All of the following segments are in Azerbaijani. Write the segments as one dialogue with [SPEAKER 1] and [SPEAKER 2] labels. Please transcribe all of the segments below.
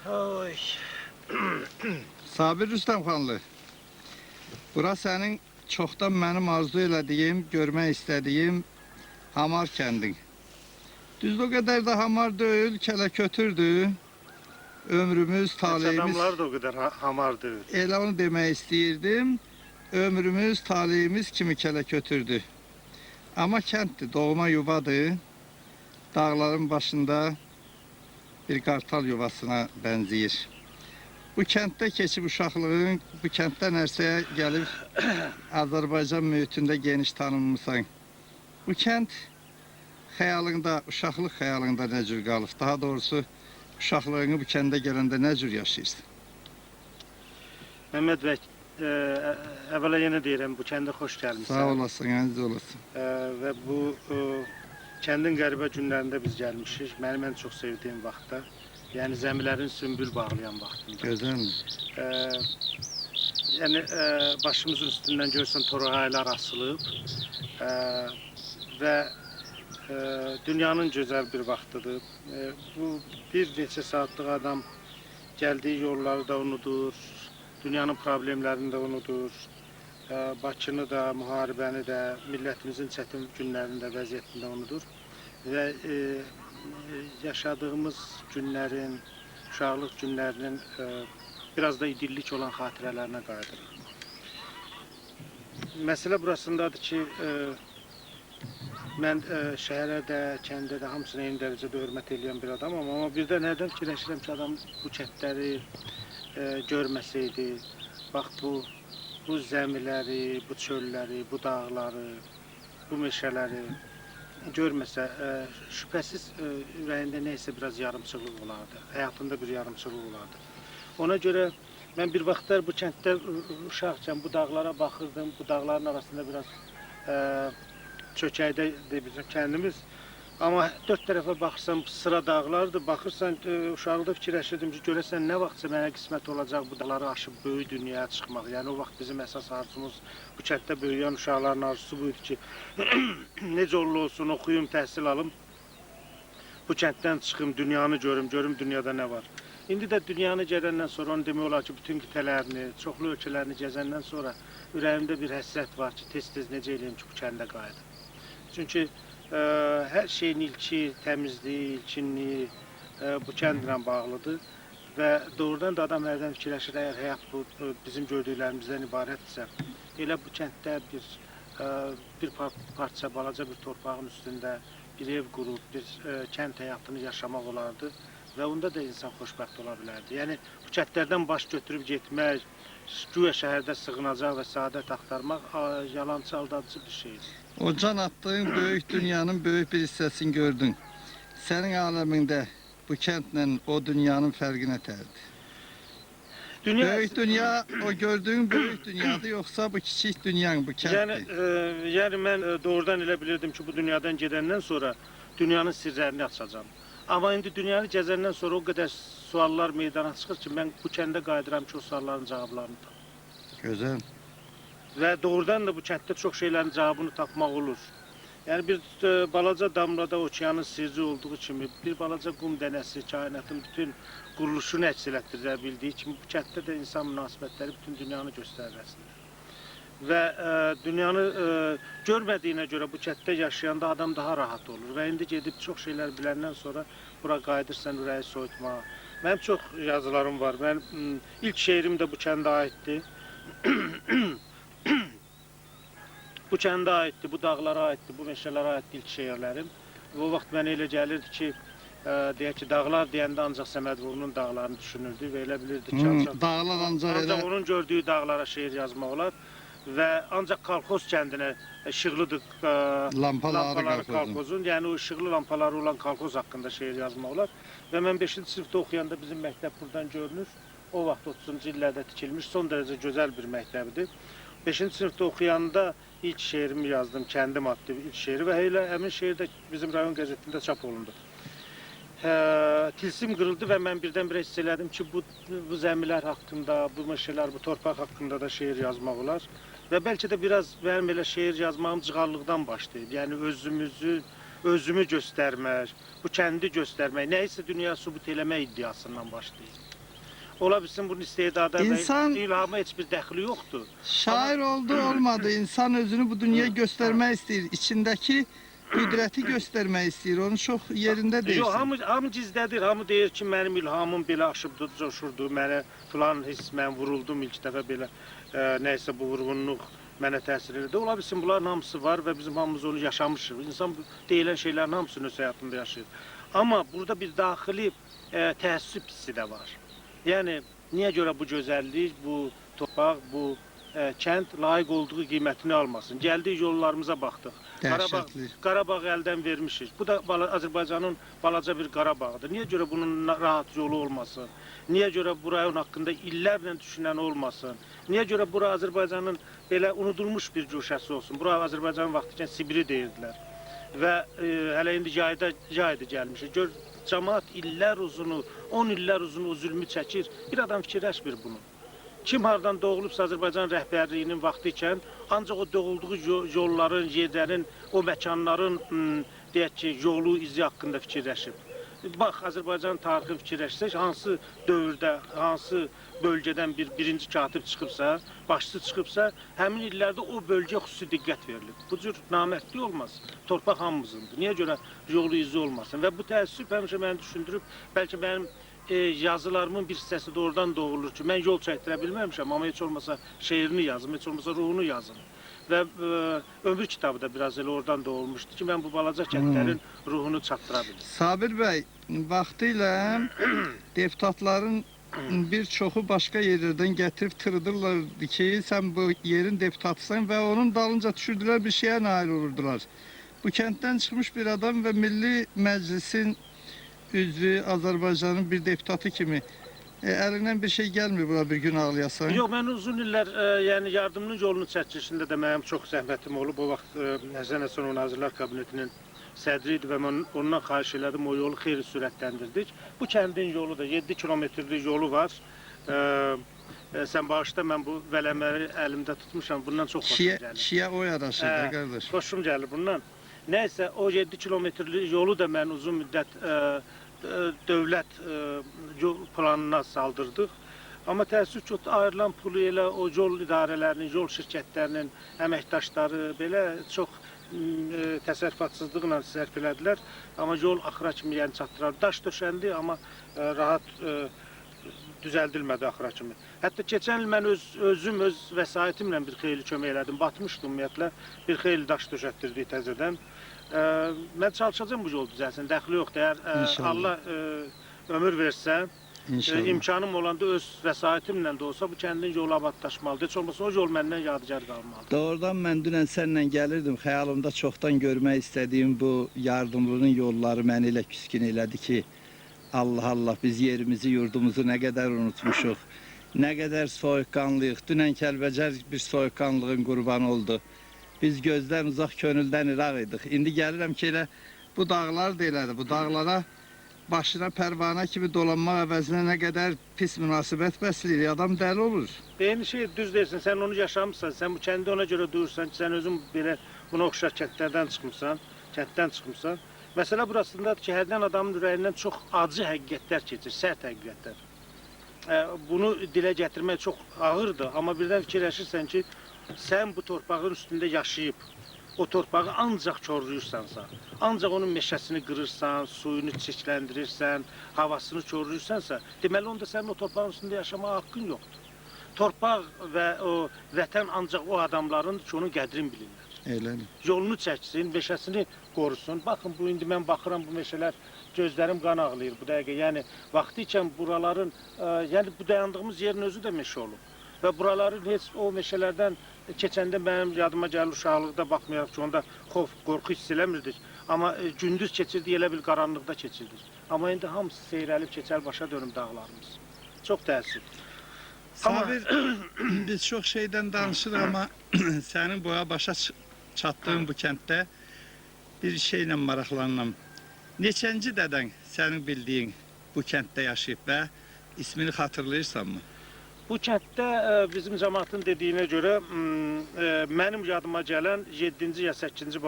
[SPEAKER 1] Oy.
[SPEAKER 2] Sabir Rüstəmxanlı, bura sənin çoxdan mənim arzu elədiyim, görmək istədiyim hamar kəndin. Düzdür, o qədər də hamar deyil, kələ-kötürdür. Ömrümüz, taleyimiz...
[SPEAKER 1] Adamlar da o qədər hamar deyil.
[SPEAKER 2] Elə onu demək istəyirdim. Ömrümüz, taleyimiz kimi kələ-kötürdür. Amma kənddir, doğma yuvadır. Dağların başında bir qartal yuvasına bənzəyir. Bu kənddə keçib uşaqlığın, bu kənddə nərsəyə gəlib Azərbaycan mühitində geniş tanınmışsan. Bu kənd xəyalında, uşaqlıq xəyalında nə cür qalıb? Daha doğrusu, uşaqlığını bu kəndə gələndə nə cür yaşayırsan?
[SPEAKER 1] Məhəmməd bəy, əvvəla yenə deyirəm, bu kəndə xoş gəlmişsən.
[SPEAKER 2] Sağ olasın, əziz olasın.
[SPEAKER 1] Və bu kəndin qəribə günlərində biz gəlmişik. Mənim ən çox sevdiyim vaxtda. Yəni zəmilərin sümbül bağlayan vaxtında.
[SPEAKER 2] Gözəldir.
[SPEAKER 1] Yəni başımızın üstündən görürsən torağaylar asılıb və dünyanın gözəl bir vaxtıdır. Bu bir neçə saatlıq adam gəldiyi yolları da unudur, dünyanın problemlərini də unudur, Bakını da, müharibəni də, millətimizin çətin günlərini də, vəziyyətini də unudur və yaşadığımız günlərin, uşaqlıq günlərinin biraz da idillik olan xatirələrinə qayıdırıq. Məsələ burasındadır ki, mən şəhərə də, kəndə də hamısına eyni dərəcədə hörmət edən bir adamam, amma bir də nədən fikirləşirəm ki, adam bu kəndləri görməsəydi, bax bu zəmiləri, bu çölləri, bu dağları, bu meşələri görməsə, şübhəsiz ürəyində neysə biraz yarımçılıq olardı, həyatında bir yarımçılıq olardı. Ona görə mən bir vaxtlar bu kənddə uşaqkən bu dağlara baxırdım, bu dağların arasında biraz çökəkdə deyirik kəndimiz. Amma dörd tərəfə baxırsan sıra dağlardır, baxırsan uşaqlıqda fikirləşirdim ki, görəsən nə vaxtsa mənə qismət olacaq bu dağları aşıb böyük dünyaya çıxmaq. Yəni o vaxt bizim əsas arzumuz bu kənddə böyüyən uşaqların arzusu buydu ki, necə olsun, oxuyum, təhsil alım, bu kənddən çıxım, dünyanı görüm, görüm dünyada nə var. İndi də dünyanı gedəndən sonra onu demək olar ki, bütün qitələrini, çoxlu ölkələrini gəzəndən sonra ürəyimdə bir həsrət var ki, tez-tez necə eləyim ki, bu kəndə qayıdım. Çünki hər şeyin ilki, təmizliyi, ilkinliyi bu kəndlə bağlıdır və doğrudan da adam hərdən fikirləşir, əgər həyat bizim gördüklərimizdən ibarətdirsə, elə bu kənddə bir parça, balaca bir torpağın üstündə bir ev qurub, bir kənd həyatını yaşamaq olardı və onda da insan xoşbəxt ola bilərdi. Yəni, bu kəndlərdən baş götürüb getmək, güya şəhərdə sığınacaq və saadət axtarmaq yalançı, aldadıcı bir şeydir.
[SPEAKER 2] O can attığın böyük dünyanın böyük bir hissəsini gördün. Sənin aləmində bu kəndlə o dünyanın fərqi nətərdir? Böyük dünya, o gördüğün böyük dünyadır, yoxsa bu kiçik dünyanın, bu kənddir?
[SPEAKER 1] Yəni mən doğrudan elə bilirdim ki, bu dünyadan gedəndən sonra dünyanın sirlərini açacağım. Amma indi dünyanı gəzəndən sonra o qədər suallar meydana çıxır ki, mən bu kəndə qayıdıram ki, o sualların cavablarını tapım.
[SPEAKER 2] Gözəl.
[SPEAKER 1] Və doğrudan da bu kənddə çox şeylərin cavabını tapmaq olur. Yəni bir balaca damlada okeanın sirri olduğu kimi, bir balaca qum dənəsi kainatın bütün quruluşunu əks elətdirə bildiyi kimi, bu kənddə də insan münasibətləri bütün dünyanı göstəriləsidir. Və dünyanı görmədiyinə görə bu kənddə yaşayanda adam daha rahat olur. Və indi gedib çox şeylər biləndən sonra bura qayıdırsan ürəyi soyutmağa. Mənim çox yazılarım var. Mənim ilk şeirim də bu kəndə aiddir. Bu kəndə aiddir, bu dağlara aiddir, bu meşələrə aiddir ilk şeirlərim. O vaxt mənə elə gəlirdi ki, deyək ki, dağlar deyəndə ancaq Səməd Vurğunun dağlarını düşünürdü və elə bilirdi ki, ancaq onun gördüyü dağlara şeir yazmaq olar. Və ancaq kolxoz kəndinə işıqlıdır lampaları kolxozun, yəni o işıqlı lampaları olan kolxoz haqqında şeir yazmaq olar. Və mən 5-ci sinifdə oxuyanda bizim məktəb buradan görünür. O vaxt 30-cu illərdə tikilmiş, son dərəcə gözəl bir məktəbidir. 5-ci sinifdə oxuyanda ilk şeirimi yazdım, Kəndim adlı ilk şeiri və elə həmin şeir də bizim rayon qəzetində çap olundu. Tilsim qırıldı və mən birdən-birə hiss elədim ki, bu zəmilər haqqında, bu meşələr, bu torpaq haqqında da şeir yazmaq olar. Və bəlkə də biraz mənim elə şeir yazmağım cığallıqdan başlayıb. Yəni özümü göstərmək, bu kəndi göstərmək, nəyisə dünya sübut eləmək iddiasından başlayıb. Ola bilsin bunun istedada
[SPEAKER 2] İnsan-
[SPEAKER 1] və ilhama heç bir dəxli yoxdur.
[SPEAKER 2] Şair oldu olmadı. İnsan özünü bu dünyaya göstermek istiyor. İçindeki kudreti göstermek istiyor. Onu çok yerinde
[SPEAKER 1] Yox,
[SPEAKER 2] değilsin.
[SPEAKER 1] hamı gizlədir. Hamı deyir ki, mənim ilhamım belə aşıbdı, coşurdu. Mənə filan hiss, mən vuruldum ilk dəfə belə nəysə bu vurğunluq mənə təsir edir. Ola bilsin bunların hamısı var və bizim hamımız onu yaşamışıq. İnsan bu deyilən şeylərin hamısını öz həyatında yaşayır. Amma burada bir daxili təəssüb hissi də var. Yəni niyə görə bu gözəllik, bu torpaq, bu kənd layiq olduğu qiymətini almasın? Gəldik yollarımıza baxdıq.
[SPEAKER 2] Dəhşətli.
[SPEAKER 1] Qarabağ əldən vermişik. Bu da Azərbaycanın balaca bir Qarabağıdır. Niyə görə bunun rahat yolu olmasın? Niyə görə bu rayon haqqında illərlə düşünən olmasın? Niyə görə bura Azərbaycanın belə unudulmuş bir güşəsi olsun? Bura Azərbaycanın vaxtıkən Sibiri deyirdilər. Və hələ indi yayda gəlmişik. Gör, cəmaat illər uzunu, 10 illər uzunu o zülmü çəkir. Bir adam fikirləşmir bunu. Kim hardan doğulubsa Azərbaycan rəhbərliyinin vaxtı ikən ancaq o doğulduğu yolların, yerlərin, o məkanların deyək ki, yolu, izi haqqında fikirləşib. Bax, Azərbaycan tarixini fikirləşsək, hansı dövrdə, hansı bölgədən birinci katib çıxıbsa, başçı çıxıbsa, həmin illərdə o bölgəyə xüsusi diqqət verilib. Bu cür namərdlik olmaz. Torpaq hamımızındır. Niyə görə yolu, izi olmasın? Və bu təəssüb həmişə məni düşündürüb, bəlkə mənim yazılarımın bir hissəsi də oradan doğulur ki, mən yol çəkdirə bilməmişəm, amma heç olmasa şeirini yazım, heç olmasa ruhunu yazım. Və ömür kitabı da biraz elə oradan doğulmuşdu ki, mən bu balaca kəndlərin ruhunu çatdıra bildim.
[SPEAKER 2] Sabir bəy, vaxtilə deputatların bir çoxu başqa yerlərdən gətirib tırıdırlardı ki, sən bu yerin deputatısan və onun dalınca düşürdülər, bir şeyə nail olurdular. Bu kənddən çıxmış bir adam və Milli Məclisin üzvü, Azərbaycanın bir deputatı kimi əlindən bir şey gəlmir bura bir gün ağlayasan.
[SPEAKER 1] Yox, mən uzun illər yəni yardımının yolunu çəkilişində də mənim çox zəhmətim olub. O vaxt Həsən Həsənov Nazirlər Kabinetinin sədri idi və mən ondan xahiş elədim, o yolu xeyli sürətləndirdik. Bu kəndin yolu da 7 kilometrlik yolu var. Sən bağışla, mən bu vələməri əlimdə tutmuşam, bundan çox xoşum gəlir.
[SPEAKER 2] Şiyə o yaraşır da qardaş.
[SPEAKER 1] Xoşum gəlir bundan. Nəysə, o 7 kilometrlik yolu da mən uzun müddət dövlət planına saldırdıq. Amma təəssüf ki, ayrılan pulu elə o yol idarələrinin, yol şirkətlərinin əməkdaşları belə çox təsərrüfatsızlıqla sərf elədilər. Amma yol axıra kimi yəni çatdırar. Daş döşəndi, amma rahat düzəldilmədi axıra kimi. Hətta keçən il mən özüm öz vəsaitimlə bir xeyli kömək elədim. Batmışdım ümumiyyətlə, bir xeyli daş döşətdirdik təzədən. Mən çalışacağım bu yol düzəlsin, dəxli yoxdur. Əgər Allah ömür versə, imkanım olanda öz vəsaitimlə də olsa bu kəndin yolu abadlaşmalıdır. Heç olmasa o yol məndən yadigar qalmalıdır.
[SPEAKER 2] Doğrudan mən dünən səninlə gəlirdim. Xəyalımda çoxdan görmək istədiyim bu yardımlının yolları məni elə küskün elədi ki, Allah Allah, biz yerimizi, yurdumuzu nə qədər unutmuşuq, nə qədər soyuqqanlıyıq. Dünən Kəlbəcər bir soyuqqanlığın qurbanı oldu. Biz gözdən uzaq, könüldən iraq idik. İndi gəlirəm ki, elə bu dağlar da elədir. Bu dağlara başına pərvanə kimi dolanmaq əvəzinə nə qədər pis münasibət bəsləyir. Adam dəli olur.
[SPEAKER 1] Eyni şey düz deyirsən, sən onu yaşamısan, sən bu kəndi ona görə duyursan ki, sən özün belə buna oxşar kəndlərdən çıxmısan, kənddən çıxmısan. Məsələ burasındadır ki, hərdən adamın ürəyindən çox acı həqiqətlər keçir, sərt həqiqətlər. Bunu dilə gətirmək çox ağırdır, amma birdən fikirləşirsən ki, sən bu torpağın üstündə yaşayıb, o torpağı ancaq korluyursansa, ancaq onun meşəsini qırırsan, suyunu çirkləndirirsən, havasını korluyursansa, deməli onda sənin o torpağın üstündə yaşamağa haqqın yoxdur. Torpaq və o vətən ancaq o adamlarındır ki, onun qədrini bilirlər.
[SPEAKER 2] Elədir.
[SPEAKER 1] Yolunu çəksin, meşəsini qorusun. Baxın, bu indi mən baxıram bu meşələr, gözlərim qan ağlayır bu dəqiqə. Yəni, vaxtı ikən buraların, yəni bu dayandığımız yerin özü də meşə olub. Və buraların heç o meşələrdən keçəndə mənim yadıma gəlir uşaqlıqda baxmayaraq ki, onda xof, qorxu hiss eləmirdik. Amma gündüz keçirdi, elə bil qaranlıqda keçirdik. Amma indi hamısı seyrəlib keçər, başa dönüm dağlarımız. Çox təəssüf.
[SPEAKER 2] Sabir, biz çox şeydən danışırıq, amma sənin boya başa çatdığın bu kənddə bir şeylə maraqlanıram. Neçənci dədən sənin bildiyin bu kənddə yaşayıb və ismini xatırlayırsanmı?
[SPEAKER 1] Bu kənddə bizim cəmaatın dediyinə görə mənim yadıma gələn 7-ci ya 8-ci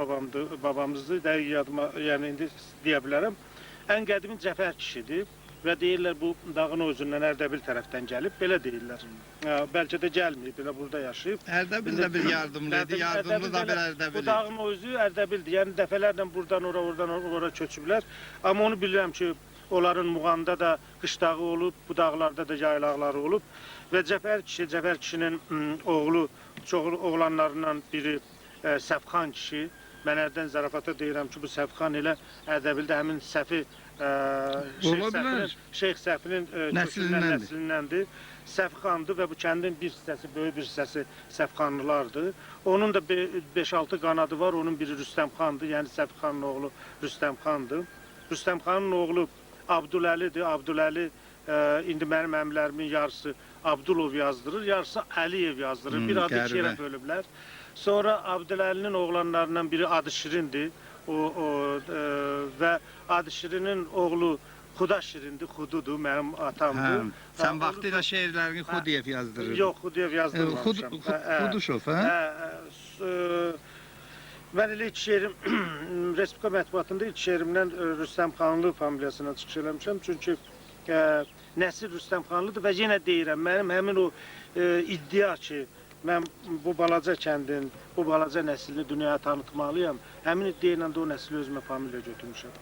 [SPEAKER 1] babamızdır. Dəqiq yadıma, yəni indi deyə bilərəm. Ən qədimi Cəfər kişidir. və deyirlər bu dağın özündən Ərdəbil tərəfdən gəlib, belə deyirlər. Bəlkə də gəlməyib, belə burada yaşayıb.
[SPEAKER 2] Ərdəbil də bir yardımlı idi, yardımlı da bir Ərdəbil
[SPEAKER 1] Bu
[SPEAKER 2] idi.
[SPEAKER 1] dağın özü Ərdəbildir, yəni dəfələrlə buradan ora köçüblər. Amma onu bilirəm ki, onların Muğamda da qışdağı olub, bu dağlarda da yaylaqları olub. Və Cəfər kişinin oğlu, çox oğlanlarından biri Səfxan kişi. Mən hərdən zarafata deyirəm ki, bu Səfxan ilə Ərdəbildə həmin Səfi Şeyx Səfinin nəslindəndir. Səfxandır və bu kəndin bir hissəsi, böyük bir hissəsi Səfxanlılardır. Onun da 5-6 qanadı var, onun biri Rüstəmxandır, yəni Səfxanın oğlu Rüstəmxandır. Rüstəmxanın oğlu Abdüləlidir. Abdüləli indi mənim əmlərimin yarısı Abdulov yazdırır, yarısı Əliyev yazdırır. Bir adı iki yerə bölüblər. Sonra Abdüləlinin oğlanlarından biri Adı Şirindir. Və Adı Şirinin oğlu Xuda Şirindir, Xududur, mənim atamdır.
[SPEAKER 2] Sən vaxtıyla şeirlərini Xudiyev yazdırırdın.
[SPEAKER 1] Yox, Xudiyev yazdırmamışam.
[SPEAKER 2] Xuduşov, hə?
[SPEAKER 1] Mən elə ilk şeirim, Respublika mətbuatında ilk şeirimdən Rüstəmxanlı familiyasına çıxış eləmişəm. Çünki nəsil Rüstəmxanlıdır və yenə deyirəm, mənim həmin o iddia ki, mən bu balaca kəndin, bu balaca nəslini dünyaya tanıtmalıyam. Həmin iddia ilə də o nəsli özümə familiya götürmüşəm.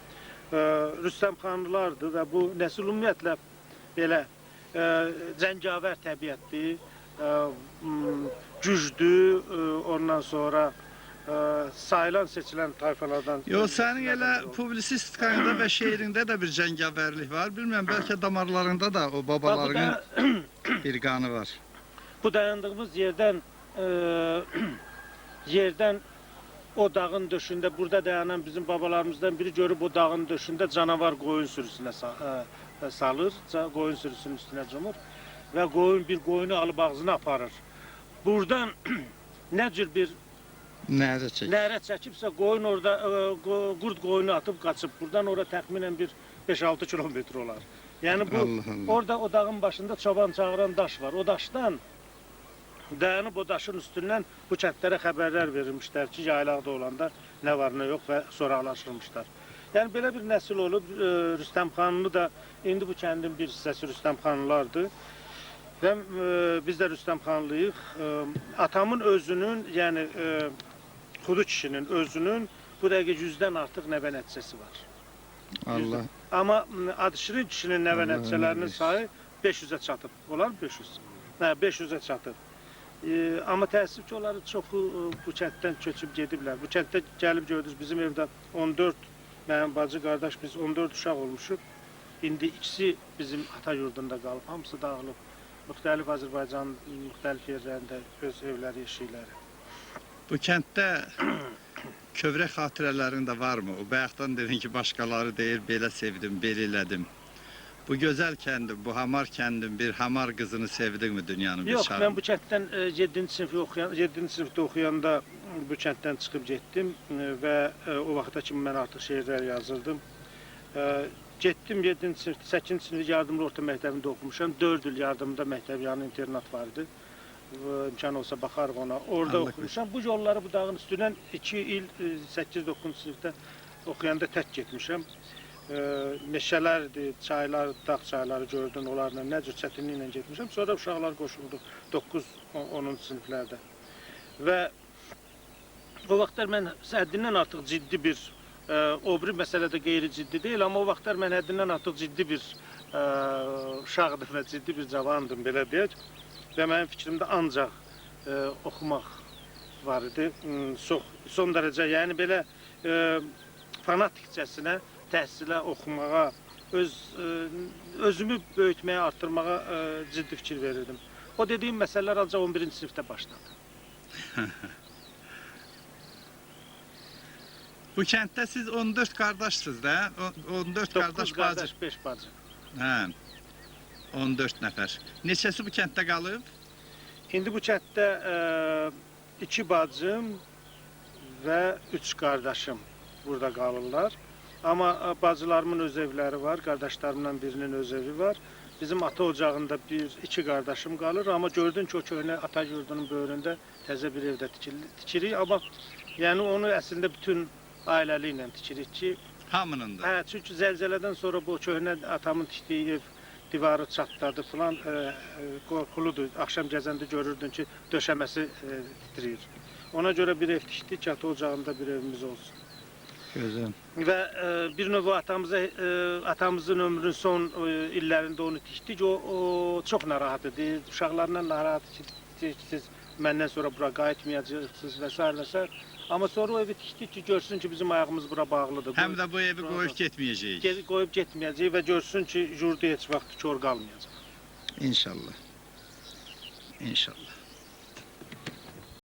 [SPEAKER 1] Rüstəmxanlılardır və bu nəsil ümumiyyətlə belə cəngavər təbiətdir, gücdür, ondan sonra sayılan, seçilən tayfalardan...
[SPEAKER 2] Yox, sənin elə publisistikanda və şeirində də bir cəngavərlik var. Bilməm, bəlkə damarlarında da o babalarının bir qanı var.
[SPEAKER 1] Bu dayandığımız yerdən o dağın döşündə, burada dayanan bizim babalarımızdan biri görüb o dağın döşündə canavar qoyun sürüsünə salır, qoyun sürüsünün üstünə cumur və bir qoyunu alıb ağzına aparır. Buradan nə cür bir nərə çəkibsə, qoyun orada, qurd qoyunu atıb qaçıb. Buradan ora təxminən bir 5-6 kilometr olar. Yəni orada o dağın başında çoban çağıran daş var. O daşdan dayanıb o daşın üstündən bu kəndlərə xəbərlər verilmişlər ki, yaylaqda olanda nə var, nə yox və soraqlaşırmışlar. Yəni belə bir nəsil olub, Rüstəmxanlı da, indi bu kəndin bir hissəsi Rüstəmxanlılardır. Və biz də Rüstəmxanlıyıq. Atamın özünün, yəni Xudu kişinin özünün bu dəqiqə 100-dən artıq nəvə nəticəsi var.
[SPEAKER 2] Allah.
[SPEAKER 1] Amma Adı Şirin kişinin nəvə nəticələrinin sayı 500-ə çatıb. Olar mı 500? Hə, 500-ə çatıb. Amma təəssüf ki, onları çoxu bu kənddən köçüb gediblər. Bu kənddə gəlib gördünüz, bizim evdə 14, mənim bacı, qardaş, biz 14 uşaq olmuşuq. İndi ikisi bizim ata yurdunda qalıb, hamısı dağılıb. Müxtəlif Azərbaycanın müxtəlif yerlərində öz evləri, eşikləri.
[SPEAKER 2] Bu kənddə kövrək xatirələrin də varmı? O bayaqdan dedin ki, başqaları deyir, belə sevdim, belə elədim. Bu gözəl kəndin, bu hamar kəndin bir hamar qızını sevdinmi dünyanın bir çağında?
[SPEAKER 1] Yox, mən bu kənddən 7-ci sinifdə oxuyanda bu kənddən çıxıb getdim və o vaxta kimi mən artıq şeirlər yazırdım. Getdim 7-ci sinifdə, 8-ci sinifdə yardımlı orta məktəbində oxumuşam. 4 il yardımda məktəb yanı internat var idi. İmkan olsa baxarıq ona. Orada oxumuşam. Bu yolları bu dağın üstündən 2 il 8-9 sinifdə oxuyanda tək getmişəm. Meşələrdir, çaylar, dağ çayları gördüm, onlarla nə cür çətinliklə getmişəm. Sonra uşaqlar qoşuldu 9-10 siniflərdə. Və o vaxtlar mən həddindən artıq ciddi bir, o biri məsələdə qeyri-ciddi deyil, amma o vaxtlar mən həddindən artıq ciddi bir uşaqdım və ciddi bir cavandım, belə deyək. Və mənim fikrimdə ancaq oxumaq var idi. Son dərəcə, yəni belə fanatikcəsinə təhsilə, oxumağa, özümü böyütməyə, artırmağa ciddi fikir verirdim. O dediyim məsələlər ancaq 11-ci sinifdə başladı.
[SPEAKER 2] Bu kənddə siz 14 qardaşsınız da? 14 qardaş,
[SPEAKER 1] 9 qardaş, 5 bacı.
[SPEAKER 2] Hə, 14 nəfər. Neçəsi bu kənddə qalıb?
[SPEAKER 1] İndi bu kənddə 2 bacım və 3 qardaşım burada qalırlar. Amma bacılarımın öz evləri var, qardaşlarımdan birinin öz evi var. Bizim ata ocağında 2 qardaşım qalır, amma gördün ki, o köhnə ata yurdunun böyründə təzə bir evdə tikirik. Amma yəni onu əslində bütün ailəli ilə tikirik ki,
[SPEAKER 2] Hamının da.
[SPEAKER 1] Hə, çünki zəlzələdən sonra bu köhnə atamın tikdiyi ev divarı çatladı falan, qorxuludur. Axşam gəzəndə görürdün ki, döşəməsi titrəyir. Ona görə bir ev tikdik ki, ata ocağında bir evimiz olsun.
[SPEAKER 2] Gözəl.
[SPEAKER 1] Və bir növ atamızın ömrünün son illərində onu tikdik. O çox narahat idi. Uşaqlarla narahat ki, siz məndən sonra bura qayıtmayacaqsınız və s. və s. Amma sonra o evi tikdik ki, görsün ki, bizim ayağımız bura bağlıdır.
[SPEAKER 2] Həm də bu evi qoyub getməyəcəyik.
[SPEAKER 1] Qoyub getməyəcək və görsün ki, yurdu heç vaxt kör qalmayacaq.
[SPEAKER 2] İnşallah. İnşallah.